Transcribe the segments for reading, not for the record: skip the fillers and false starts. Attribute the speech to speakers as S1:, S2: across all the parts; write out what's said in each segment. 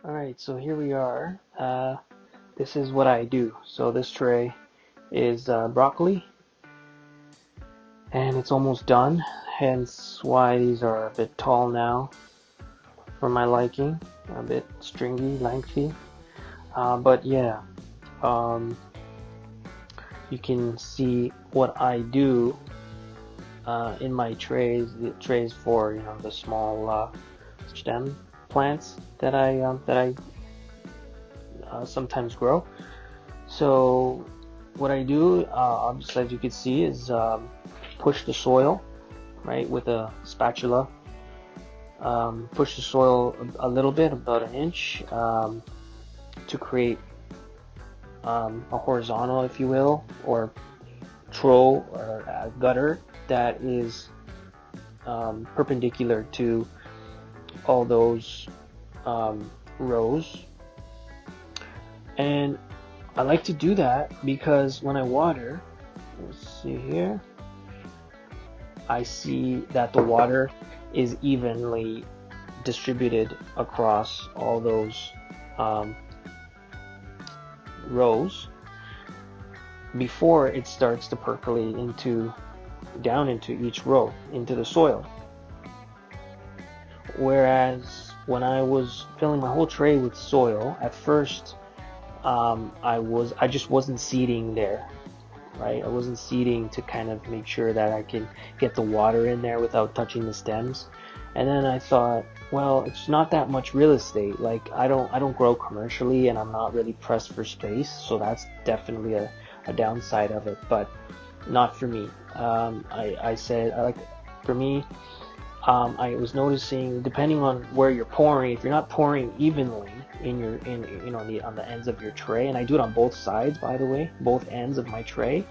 S1: Alright, so here we are. This is what I do. So this tray is broccoli, and it's almost done, hence why these are a bit tall now for my liking, a bit stringy, lengthy. But yeah, um, you can see what I do in my trays. The trays for the small stem plants that I sometimes grow. So what I do, obviously, as you can see, is push the soil, right, with a spatula. Push the soil a little bit, about an inch, to create a horizontal, if you will, or trough or a gutter that is perpendicular to all those rows. And I like to do that because when I water, let's see here, I see that the water is evenly distributed across all those um, rows before it starts to percolate down into each row into the soil. Whereas when I was filling my whole tray with soil, at first I just wasn't seeding there, right? I wasn't seeding to kind of make sure that I can get the water in there without touching the stems. And then I thought, well, it's not that much real estate. Like I don't grow commercially, and I'm not really pressed for space, so that's definitely a downside of it, but not for me. I said I like for me. I was noticing, depending on where you're pouring, if you're not pouring evenly on the ends of your tray, and I do it on both sides, by the way, both ends of my tray.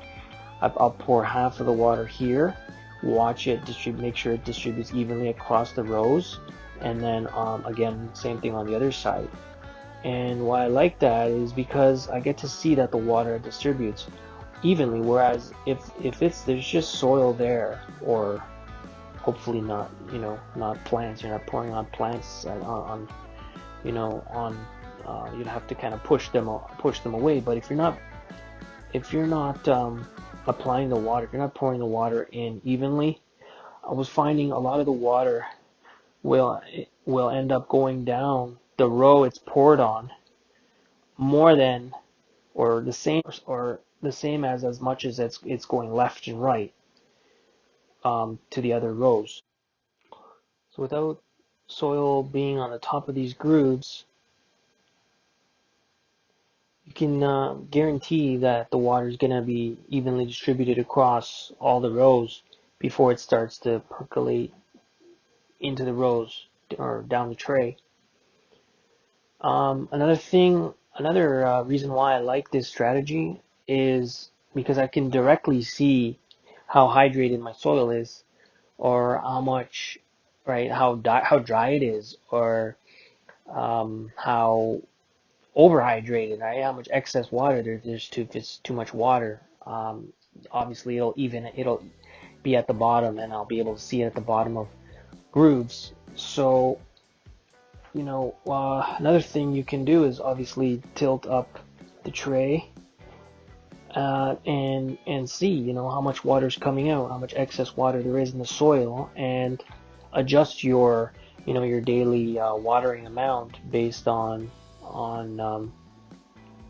S1: I'll pour half of the water here, watch it distribute, make sure it distributes evenly across the rows, and then again, same thing on the other side. And why I like that is because I get to see that the water distributes evenly. Whereas if it's there's just soil there, or hopefully not, not plants. You're not pouring on plants on you'd have to kind of push them away. But if you're not applying the water, if you're not pouring the water in evenly, I was finding a lot of the water will will end up going down the row it's poured on more than, or the same as much as it's going left and right to the other rows. So without soil being on the top of these grooves, you can guarantee that the water is going to be evenly distributed across all the rows before it starts to percolate into the rows or down the tray. Another reason why I like this strategy is because I can directly see how hydrated my soil is, or how much, right, how dry it is, or how overhydrated, right? How much excess water there's if it's too much water. Obviously, it'll be at the bottom, and I'll be able to see it at the bottom of grooves. So, another thing you can do is obviously tilt up the tray and see, how much water is coming out, how much excess water there is in the soil, and adjust your daily watering amount based on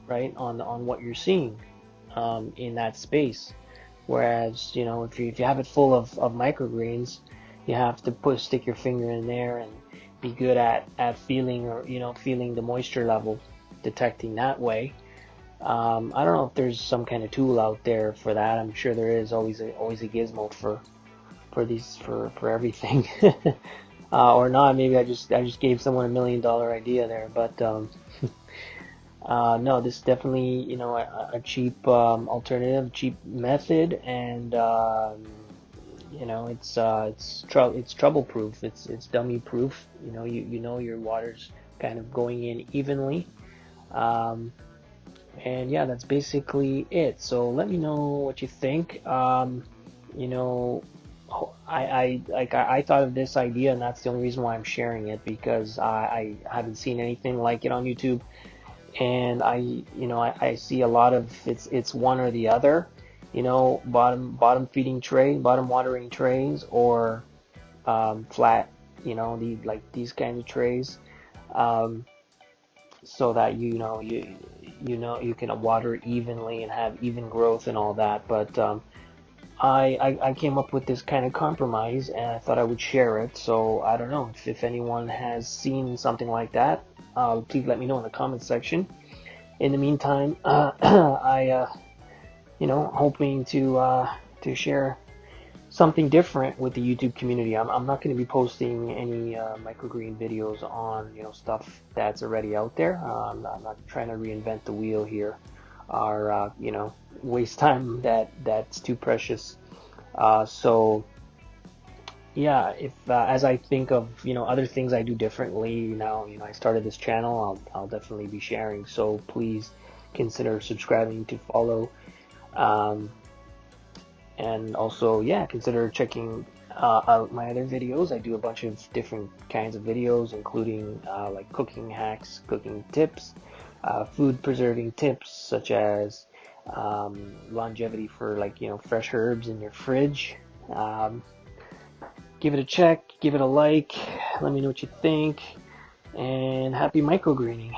S1: right on what you're seeing in that space. Whereas if you have it full of microgreens, you have to stick your finger in there and be good at feeling, or feeling the moisture level, detecting that way. I don't know if there's some kind of tool out there for that. I'm sure there is always a gizmo for everything. Or not. Maybe I just gave someone $1 million idea there, but no, this is definitely a cheap alternative, cheap method, and it's trouble proof. It's dummy proof. You know your water's kind of going in evenly. Um, and yeah, that's basically it. So let me know what you think. You know, I thought of this idea, and that's the only reason why I'm sharing it, because I haven't seen anything like it on YouTube. And I see a lot of it's one or the other, bottom feeding tray, bottom watering trays, or flat, these kinds of trays, um, so that you can water evenly and have even growth and all that. But I came up with this kind of compromise, and I thought I would share it. So I don't know if anyone has seen something like that. Please let me know in the comment section. In the meantime, hoping to share something different with the YouTube community. I'm not going to be posting any microgreen videos on stuff that's already out there. I'm not trying to reinvent the wheel here, or waste time that's too precious. So yeah, if as I think of other things I do differently now, I started this channel, I'll definitely be sharing. So please consider subscribing to follow. Um, and also, yeah, consider checking out my other videos. I do a bunch of different kinds of videos, including like cooking hacks, cooking tips, food preserving tips, such as longevity for fresh herbs in your fridge. Um, Give it a check, give it a like, let me know what you think, and happy microgreening.